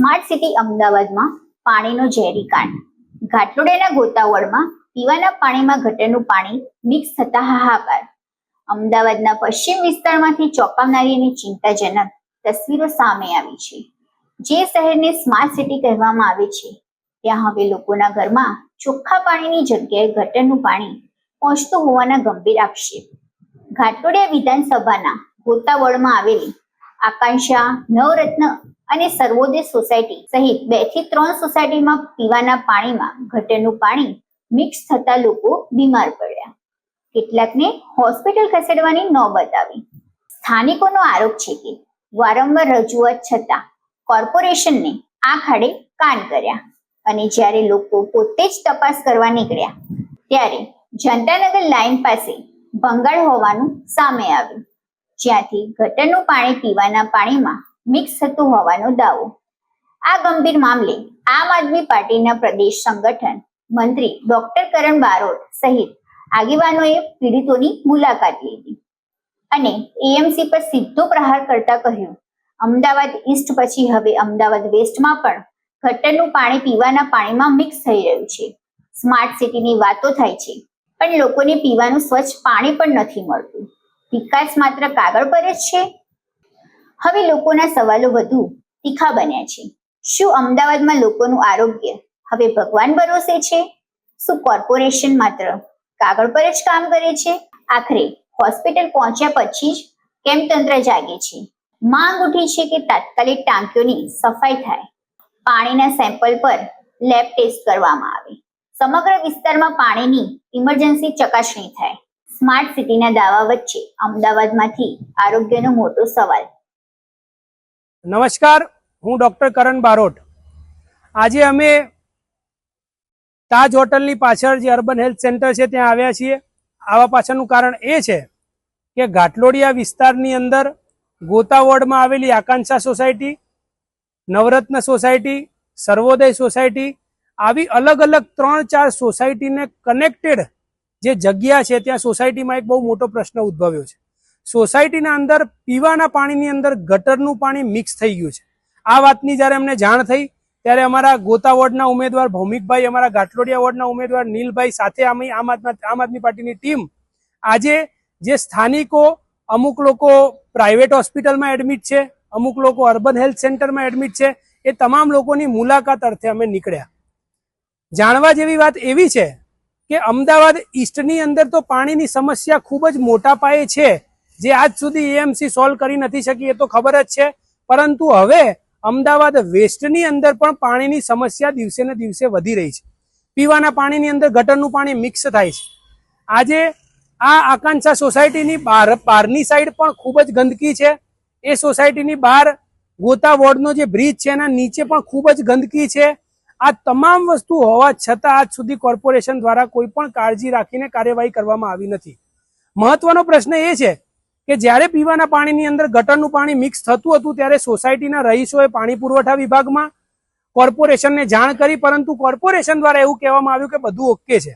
Smart city અમદાવાદમાં પાણીનો ઝેરી કાંડ. ઘાટલોડિયાના ગોતાવળમાં પીવાના પાણીમાં ગટરનું પાણી મિક્સ થતા હાહાકાર. અમદાવાદના પશ્ચિમ વિસ્તારમાંથી ચોંકાવનારી અને ચિંતાજનક તસવીરો સામે આવી છે. જે શહેરને સ્માર્ટ સિટી કહેવામાં આવે છે ત્યાં હવે લોકોના ઘરમાં ચોખ્ખા પાણીની જગ્યાએ ગટરનું પાણી પહોંચતું હોવાના ગંભીર આક્ષેપ. ઘાટલોડિયા વિધાનસભાના ગોતાવળમાં આવેલી આકાંક્ષા, નવરત્ન અને સર્વોદય સોસાયટી સહિત 2 થી 3 સોસાયટીમાં પીવાના પાણીમાં ગટરનું પાણી મિક્સ થતા લોકો બીમાર પડ્યા. કેટલાકને હોસ્પિટલ ખસેડવાની નોબત આવી. સ્થાનિકોનો આરોપ છે કે વારંવાર રજૂઆત છતાં કોર્પોરેશનને આંખ આડે કાન કર્યા અને જ્યારે લોકો પોતે જ તપાસ કરવા નીકળ્યા ત્યારે જનતાનગર લાઇન પાસે ભંગાર હોવાનું સામે આવ્યું, જ્યાંથી ગટરનું પાણી પીવાના પાણીમાં મિક્સ થતું હોવાનો દાવો. આ ગંભીર મામલે આમ આદમી પાર્ટીના પ્રદેશ સંગઠન મંત્રી ડોક્ટર કરણ બારોટ સહિત આગેવાનોએ પીડિતોની મુલાકાત લીધી અને એએમસી પર સીધો પ્રહાર કરતા કહ્યું, અમદાવાદ ઈસ્ટ પછી હવે અમદાવાદ વેસ્ટમાં પણ ગટરનું પાણી પીવાના પાણીમાં મિક્સ થઈ રહ્યું છે. સ્માર્ટ સિટીની વાતો થાય છે પણ લોકોને પીવાનું સ્વચ્છ પાણી પણ નથી મળતું. વિકાસ માત્ર કાગળ પર જ છે. હવે લોકોના સવાલો વધુ તીખા બન્યા છે. શું અમદાવાદમાં લોકોનું આરોગ્ય હવે ભગવાન ભરોસે છે? શું કોર્પોરેશન માત્ર કાગળ પર જ કામ કરે છે? આખરે હોસ્પિટલ પહોંચ્યા પછી જ કેમ તંત્ર જાગે છે? માંગ ઉઠી છે કે તાત્કાલિક ટાંકીઓની સફાઈ થાય, પાણીના સેમ્પલ પર લેબ ટેસ્ટ કરવામાં આવે, સમગ્ર વિસ્તારમાં પાણીની ઇમરજન્સી ચકાસણી થાય. સ્માર્ટ સિટીના દાવા વચ્ચે અમદાવાદમાંથી આરોગ્યનો મોટો સવાલ. નમસ્કાર, હું ડોક્ટર કરણ બારોટ. આજે અમે તાજ હોટલની પાછળ જે અર્બન હેલ્થ સેન્ટર છે ત્યાં આવ્યા છીએ. આવા પાછળનું કારણ એ છે કે ઘાટલોડિયા વિસ્તારની અંદર ગોતાવળમાં આવેલી આકાંક્ષા સોસાયટી, નવરત્ન સોસાયટી, સર્વોદય સોસાયટી આવી અલગ અલગ 3-4 સોસાયટીને કનેક્ટેડ જે જગ્યા છે ત્યાં સોસાયટીમાં એક બહુ મોટો પ્રશ્ન ઉદ્ભવ્યો છે. સોસાયટીના અંદર પીવાના પાણીની અંદર ગટરનું પાણી મિક્સ થઈ ગયું છે. આ વાતની જ્યારે અમને જાણ થઈ ત્યારે અમારા ગોતા વોર્ડના ઉમેદવાર ભૌમિકભાઈ, અમારા ઘાટલોડિયા વોર્ડના ઉમેદવાર નીલભાઈ સાથે આમ આદમી પાર્ટીની ટીમ આજે જે સ્થાનિકો, અમુક લોકો પ્રાઇવેટ હોસ્પિટલમાં એડમિટ છે, અમુક લોકો અર્બન હેલ્થ સેન્ટરમાં એડમિટ છે, એ તમામ લોકોની મુલાકાત અર્થે અમે નીકળ્યા. જાણવા જેવી વાત એવી છે કે અમદાવાદ ઈસ્ટની અંદર તો પાણીની સમસ્યા ખૂબ જ મોટા પાયે છે, જે આજ સુધી એએમસી સોલ્વ કરી નથી શકી એ તો ખબર જ છે. પરંતુ હવે અમદાવાદ વેસ્ટની અંદર પણ પાણીની સમસ્યા દિવસે ને દિવસે વધી રહી છે. પીવાના પાણીની અંદર ગટરનું પાણી મિક્સ થાય છે. આજે આ આકાંક્ષા સોસાયટીની બહારની સાઈડ પણ ખૂબ જ ગંદકી છે. એ સોસાયટીની બહાર ગોતા વોર્ડનો જે બ્રિજ છે એના નીચે પણ ખૂબ જ ગંદકી છે. આ તમામ વસ્તુ હોવા છતાં આજ સુધી કોર્પોરેશન દ્વારા કોઈ પણ કાળજી રાખીને કાર્યવાહી કરવામાં આવી નથી. મહત્વનો પ્રશ્ન એ છે કે જ્યારે પીવાના પાણીની અંદર ગટરનું પાણી મિક્સ થતું હતું ત્યારે સોસાયટીના રહીશોએ પાણી પુરવઠા વિભાગમાં કોર્પોરેશનને જાણ કરી, પરંતુ કોર્પોરેશન દ્વારા એવું કહેવામાં આવ્યું કે બધું ઓકે છે.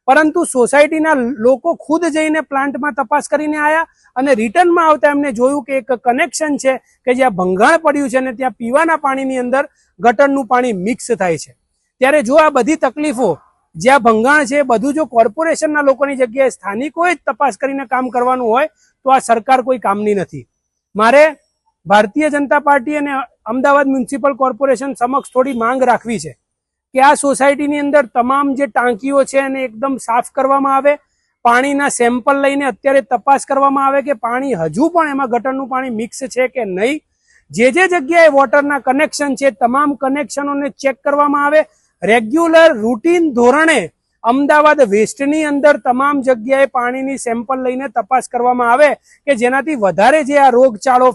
પરંતુ સોસાયટીના લોકો ખુદ જઈને પ્લાન્ટમાં તપાસ કરીને આવ્યા અને રિટર્નમાં આવતા એમને જોયું કે એક કનેક્શન છે કે જ્યાં ભંગાણ પડ્યું છે અને ત્યાં પીવાના પાણીની અંદર ગટરનું પાણી મિક્સ થાય છે. ત્યારે જો આ બધી તકલીફો, જ્યાં ભંગાણ છે, બધું જો કોર્પોરેશનના લોકોની જગ્યાએ સ્થાનિકોએ જ તપાસ કરીને કામ કરવાનું હોય તો આ સરકાર કોઈ કામની નથી. મારે ભારતીય જનતા પાર્ટી અને અમદાવાદ મ્યુનિસિપલ કોર્પોરેશન સમક્ષ થોડી માંગ રાખવી છે કે આ સોસાયટીની અંદર તમામ જે ટાંકીઓ છે એને એકદમ સાફ કરવામાં આવે, પાણીના સેમ્પલ લઈને અત્યારે તપાસ કરવામાં આવે કે પાણી હજુ પણ એમાં ગટરનું પાણી મિક્સ છે કે નહીં. જે જગ્યાએ વોટરના કનેક્શન છે તમામ કનેક્શનોને ચેક કરવામાં આવે. રેગ્યુલર રૂટીન ધોરણે અમદાવાદ વેસ્ટની અંદર તમામ જગ્યાએ પાણીની સેમ્પલ લઈને તપાસ કરવામાં આવે કે જેનાથી વધારે જે આ રોગચાળો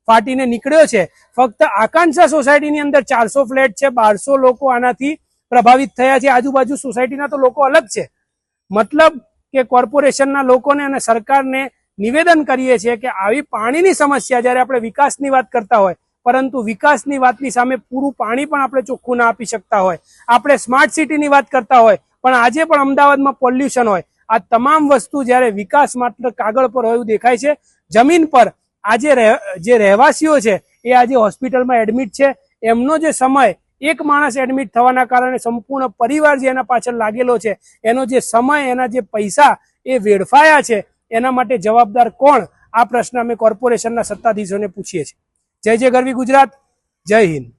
ફાટીને નીકળ્યો છે. ફક્ત આકાંક્ષા સોસાયટીની અંદર 400 ફ્લેટ છે, 1200 લોકો આનાથી પ્રભાવિત થયા છે. આજુબાજુ સોસાયટીના તો લોકો અલગ છે. મતલબ કે કોર્પોરેશનના લોકોને અને સરકારને નિવેદન કરીએ છીએ કે આવી પાણીની સમસ્યા, જ્યારે આપણે વિકાસની વાત કરતા હોય પરંતુ વિકાસની વાતની સામે પૂરું પાણી પણ આપણે ચોખ્ખું ના આપી શકતા હોય, આપણે સ્માર્ટ સિટીની વાત કરતા હોય પણ આજે પણ અમદાવાદમાં પોલ્યુશન હોય, આ તમામ વસ્તુ જ્યારે વિકાસ માત્ર કાગળ પર હોય એવું દેખાય છે, જમીન પર આજે જે રહેવાસીઓ છે એ આજે હોસ્પિટલમાં એડમિટ છે, એમનો જે સમય, એક માણસ એડમિટ થવાના કારણે સંપૂર્ણ પરિવાર જે એના પાછળ લાગેલો છે, એનો જે સમય, એના જે પૈસા એ વેડફાયા છે, એના માટે જવાબદાર કોણ? આ પ્રશ્ન અમે કોર્પોરેશનના સત્તાધીશોને પૂછીએ છીએ. જય જય ગરવી ગુજરાત, જય હિન્દ.